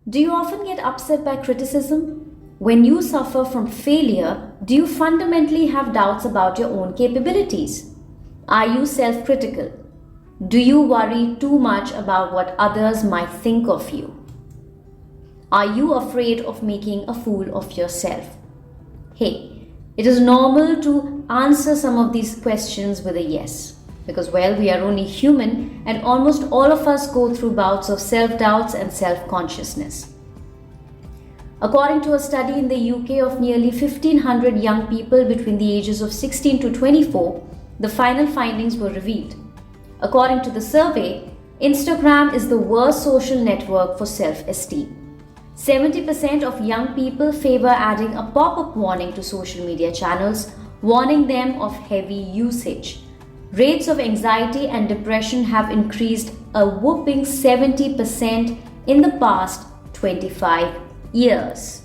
Do you often get upset by criticism? When you suffer from failure, do you fundamentally have doubts about your own capabilities? Are you self critical? Do you worry too much about what others might think of you? Are you afraid of making a fool of yourself? Hey, it is normal to answer some of these questions with a yes. Because, well, we are only human and almost all of us go through bouts of self doubts and self consciousness. According to a study in the UK of nearly 1,500 young people between the ages of 16 to 24, the final findings were revealed. According to the survey, Instagram is the worst social network for self esteem. 70% of young people favor adding a pop up warning to social media channels, warning them of heavy usage. Rates of anxiety and depression have increased a whopping 70% in the past 25 years.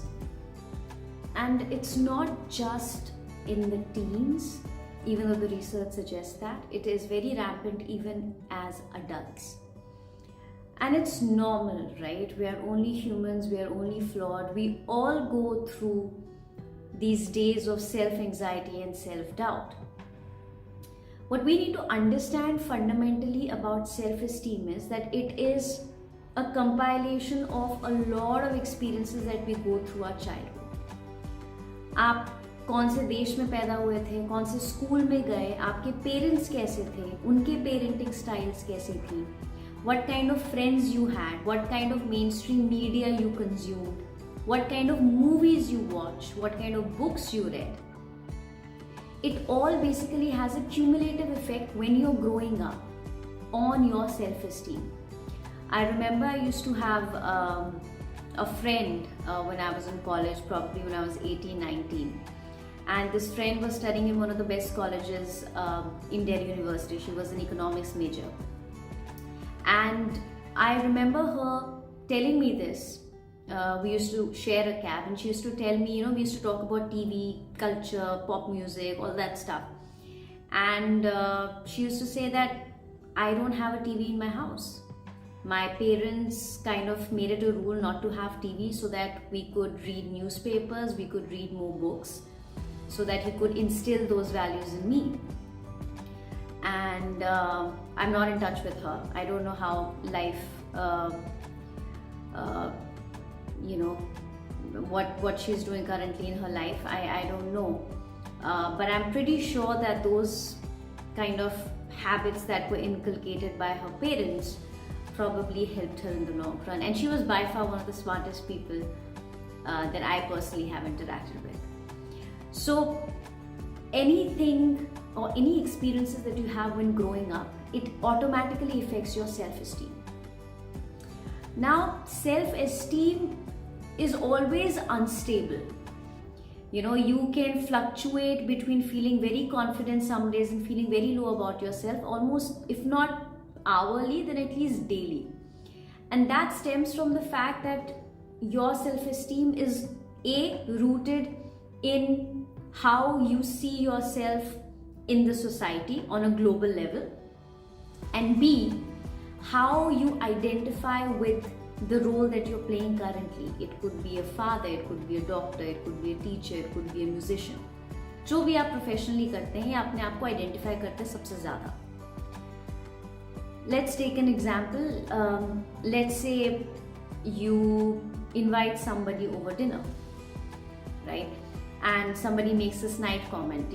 And it's not just in the teens, even though the research suggests that. It is very rampant even as adults. And it's normal, right? We are only humans, we are only flawed. We all go through these days of self-anxiety and self-doubt. What we need to understand fundamentally about self-esteem is that it is a compilation of a lot of experiences that we go through our childhood. आप कौन से देश में पैदा हुए थे, कौन से स्कूल में गए, आपके पेरेंट्स कैसे थे, उनके पेरेंटिंग स्टाइल्स कैसी थी, what kind of friends you had, what kind of mainstream media you consumed, what kind of movies you watched, what kind of books you read. It all basically has a cumulative effect when you're growing up on your self-esteem. I remember I used to have a friend when I was in college, probably when I was 18, 19. And this friend was studying in one of the best colleges in Delhi University. She was an economics major. And I remember her telling me this. We used to share a cab and she used to tell me, we used to talk about TV, culture, pop music, all that stuff. And she used to say that I don't have a TV in my house. My parents kind of made it a rule not to have TV so that we could read newspapers, we could read more books, so that he could instill those values in me. And I'm not in touch with her. I don't know how life, what she's doing currently in her life. I don't know. But I'm pretty sure that those kind of habits that were inculcated by her parents probably helped her in the long run. And she was by far one of the smartest people that I personally have interacted with. So anything or any experiences that you have when growing up, it automatically affects your self-esteem. Now, self-esteem is always unstable. You can fluctuate between feeling very confident some days and feeling very low about yourself, almost, if not hourly, then at least daily. And that stems from the fact that your self-esteem is rooted in how you see yourself in the society on a global level, and B, how you identify with the role that you're playing currently. It could be a father, it could be a doctor, it could be a teacher, it could be a musician. जो भी आप professionally करते हैं या अपने आप को identify करते हैं सबसे ज़्यादा. Let's take an example. Let's say you invite somebody over dinner, right? And somebody makes a snide comment,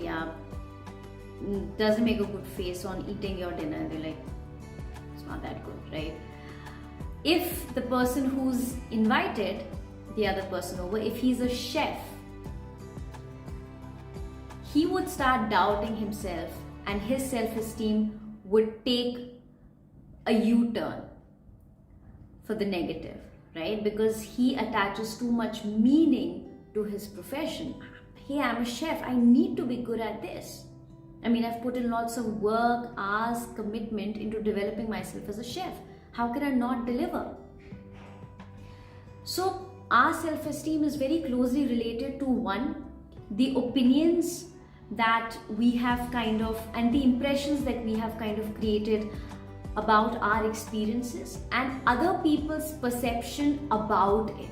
doesn't make a good face on eating your dinner, and they're like, it's not that good, right? If the person who's invited the other person over, if he's a chef, he would start doubting himself and his self-esteem would take a U-turn for the negative, right? Because he attaches too much meaning to his profession. Hey, I'm a chef, I need to be good at this. I mean, I've put in lots of work, hours, commitment into developing myself as a chef. How can I not deliver? So our self-esteem is very closely related to one, the opinions that we have and the impressions that we have created about our experiences and other people's perception about it.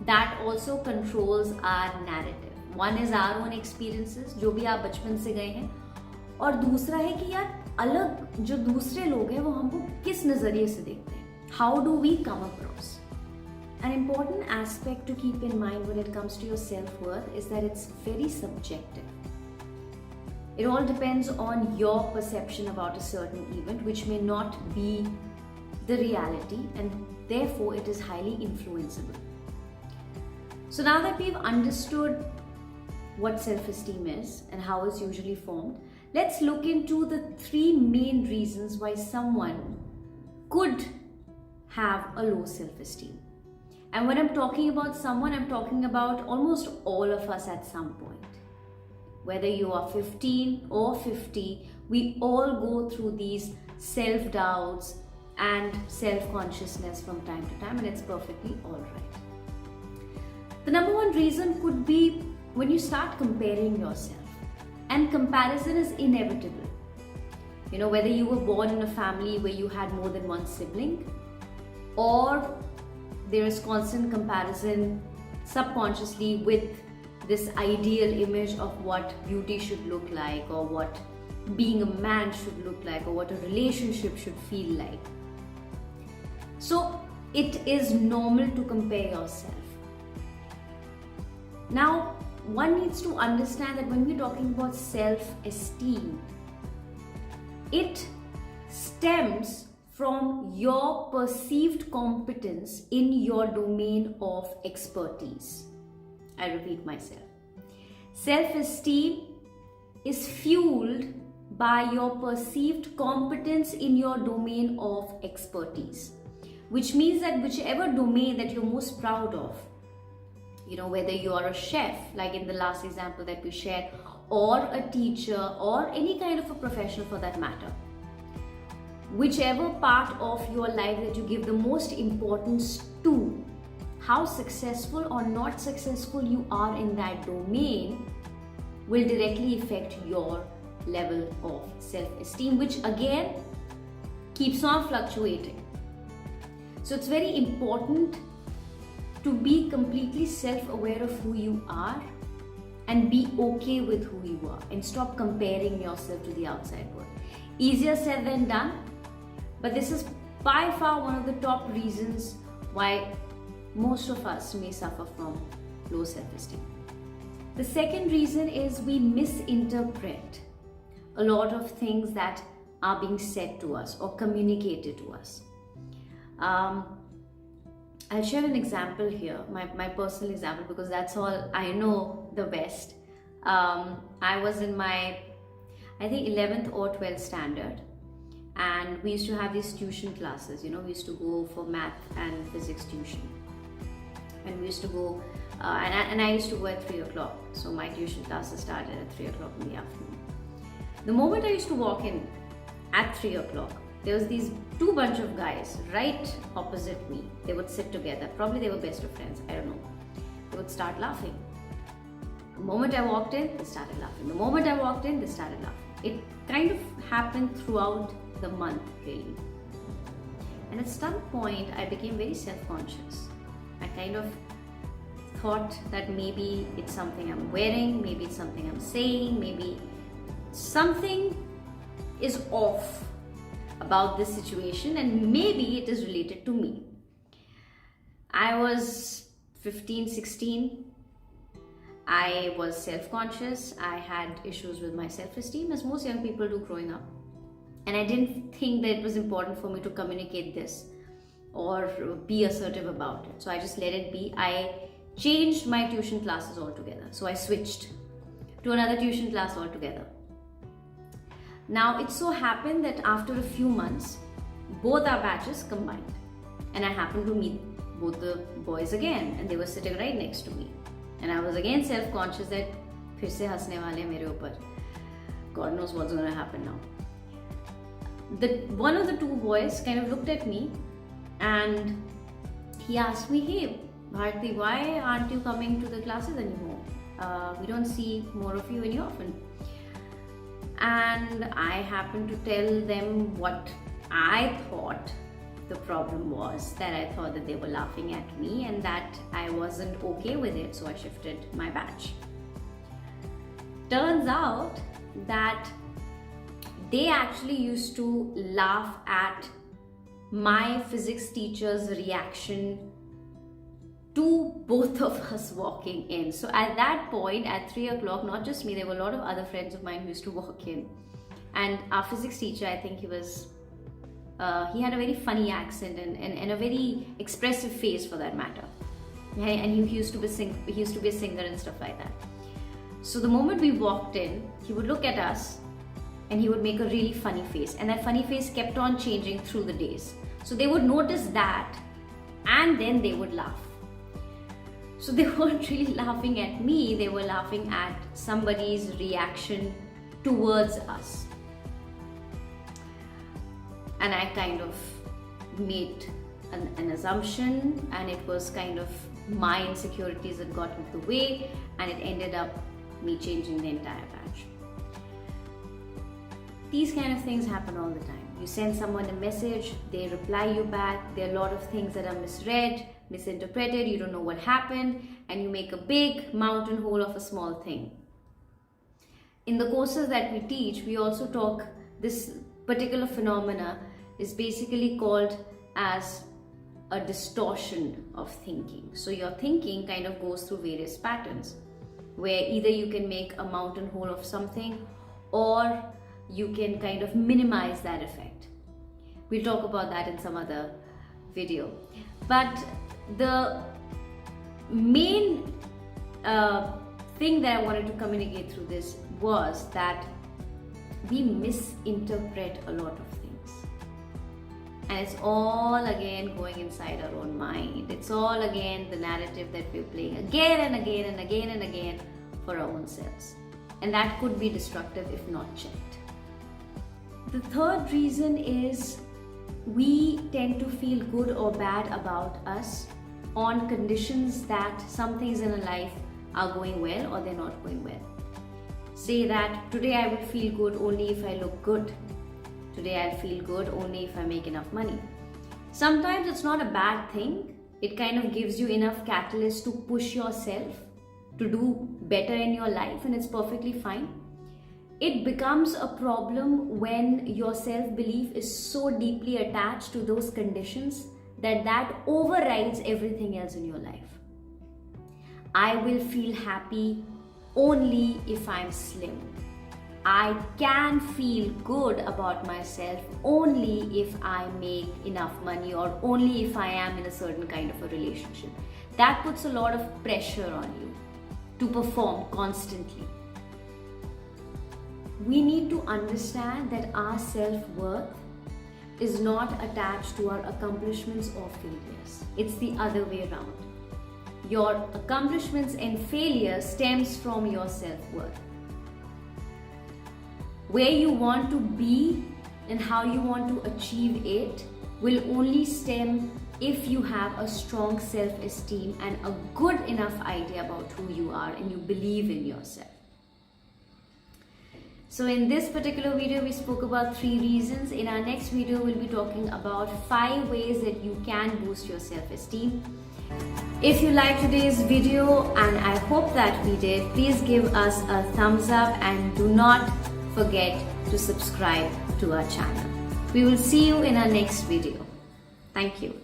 That also controls our narrative. One is our own experiences, जो भी आप बचपन से गए हैं, और दूसरा है कि यार अलग जो दूसरे लोग हैं वो हमको किस नजरिए से देखते हैं. How do we come across? An important aspect to keep in mind when it comes to your self-worth is that it's very subjective. It all depends on your perception about a certain event, which may not be the reality, and therefore it is highly influenceable. So now that we've understood what self-esteem is and how it's usually formed, let's look into the 3 main reasons why someone could have a low self-esteem. And when I'm talking about someone, I'm talking about almost all of us at some point. Whether you are 15 or 50, we all go through these self-doubts and self-consciousness from time to time, and it's perfectly alright. The number one reason could be when you start comparing yourself. And comparison is inevitable. You know, whether you were born in a family where you had more than one sibling, or there is constant comparison subconsciously with this ideal image of what beauty should look like, or what being a man should look like, or what a relationship should feel like. So it is normal to compare yourself. Now, one needs to understand that when we're talking about self-esteem, it stems from your perceived competence in your domain of expertise. I repeat myself. Self-esteem is fueled by your perceived competence in your domain of expertise, which means that whichever domain that you're most proud of, you know, whether you are a chef, like in the last example that we shared, or a teacher, or any kind of a professional for that matter, whichever part of your life that you give the most importance to, how successful or not successful you are in that domain will directly affect your level of self-esteem, which again keeps on fluctuating. So it's very important to be completely self-aware of who you are and be okay with who you are, and stop comparing yourself to the outside world. Easier said than done, but this is by far one of the top reasons why most of us may suffer from low self-esteem. The second reason is we misinterpret a lot of things that are being said to us or communicated to us. I'll share an example here, my personal example, because that's all I know the best. I was in my, I think 11th or 12th standard, and we used to have these tuition classes. You know, we used to go for math and physics tuition, and we used to go and I used to go at 3 o'clock, so my tuition classes started at 3 o'clock in the afternoon. The moment I used to walk in at 3 o'clock, there was these 2 bunch of guys right opposite me. They would sit together, probably they were best of friends, I don't know. They would start laughing. The moment I walked in, they started laughing. The moment I walked in, they started laughing. It kind of happened throughout the month, really. And at some point, I became very self-conscious. I kind of thought that maybe it's something I'm wearing, maybe it's something I'm saying, maybe something is off about this situation, and maybe it is related to me. I was 15, 16. I was self-conscious. I had issues with my self-esteem, as most young people do growing up. And I didn't think that it was important for me to communicate this or be assertive about it. So I just let it be. I changed my tuition classes altogether. So I switched to another tuition class altogether. Now, it so happened that after a few months, both our batches combined. And I happened to meet both the boys again, and they were sitting right next to me. And I was again self-conscious that फिर से हंसने वाले मेरे ऊपर. God knows what's going to happen now. One of the 2 boys kind of looked at me and he asked me, "Hey, Bharti, why aren't you coming to the classes anymore? We don't see more of you very often." And I happened to tell them what I thought the problem was that I thought that they were laughing at me and that I wasn't okay with it, so I shifted my batch. Turns out that they actually used to laugh at my physics teacher's reaction to both of us walking in. So at that point, at 3 o'clock, not just me, there were a lot of other friends of mine who used to walk in. And our physics teacher, I think he had a very funny accent and a very expressive face for that matter. And he used to be a singer and stuff like that. So the moment we walked in, he would look at us and he would make a really funny face. And that funny face kept on changing through the days. So they would notice that and then they would laugh. So they weren't really laughing at me, they were laughing at somebody's reaction towards us. And I kind of made an assumption, and it was kind of my insecurities that got in the way, and it ended up me changing the entire batch. These kind of things happen all the time. You send someone a message, they reply you back, there are a lot of things that are misread, misinterpreted, you don't know what happened, and you make a big mountain hole of a small thing. In the courses that we teach, we also talk, this particular phenomena is basically called as a distortion of thinking. So your thinking kind of goes through various patterns, where either you can make a mountain hole of something or you can kind of minimize that effect. We'll talk about that in some other video. But the main thing that I wanted to communicate through this was that we misinterpret a lot of things. And it's all again going inside our own mind. It's all again the narrative that we're playing again and again and again and again for our own selves. And that could be destructive if not checked. The third reason is we tend to feel good or bad about us on conditions that some things in our life are going well or they're not going well. Say that today I will feel good only if I look good. Today I'll feel good only if I make enough money. Sometimes it's not a bad thing. It kind of gives you enough catalyst to push yourself to do better in your life, and it's perfectly fine. It becomes a problem when your self-belief is so deeply attached to those conditions that overrides everything else in your life. I will feel happy only if I'm slim. I can feel good about myself only if I make enough money or only if I am in a certain kind of a relationship. That puts a lot of pressure on you to perform constantly. We need to understand that our self-worth is not attached to our accomplishments or failures. It's the other way around. Your accomplishments and failures stems from your self-worth. Where you want to be and how you want to achieve it will only stem if you have a strong self-esteem and a good enough idea about who you are and you believe in yourself. So in this particular video, we spoke about 3 reasons. In our next video, we'll be talking about 5 ways that you can boost your self-esteem. If you liked today's video, and I hope that we did, please give us a thumbs up and do not forget to subscribe to our channel. We will see you in our next video. Thank you.